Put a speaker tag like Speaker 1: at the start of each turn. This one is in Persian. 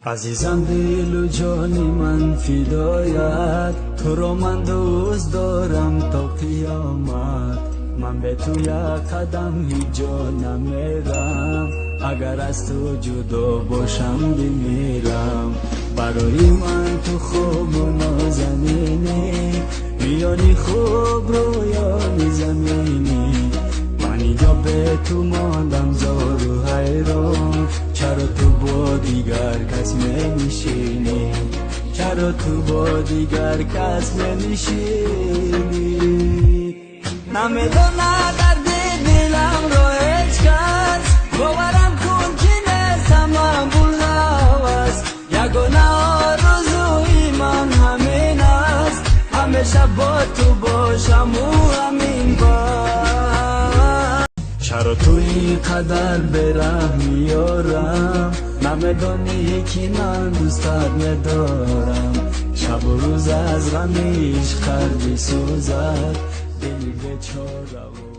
Speaker 1: عزیزم دل و جان من فدایت، تو رو من دوست دارم تا قیامت. من به تو یک قدم هیچ جا نمیرم، اگر از تو جدا باشم بمیرم. برای من تو خوب و نازنینی، میانی خوب رویانی زمینی. من اینجا به تو ماندم زار و حیران، چرا تو با دیگر کس نمیشینی؟ چرا تو با دیگر کس نمیشینی؟ نمیدونه درد دلم را هیچ کس، باورم کن که نیستم من بلنوست. یگانه آرزوی من همین است، همیشه با تو باشم و همین بس. چرا تو اینقدر به رحم میارم؟ نمیدانی که من دوستت ندارم. شب و روز از غم عشق قلبی سوزد، دل بیچاره.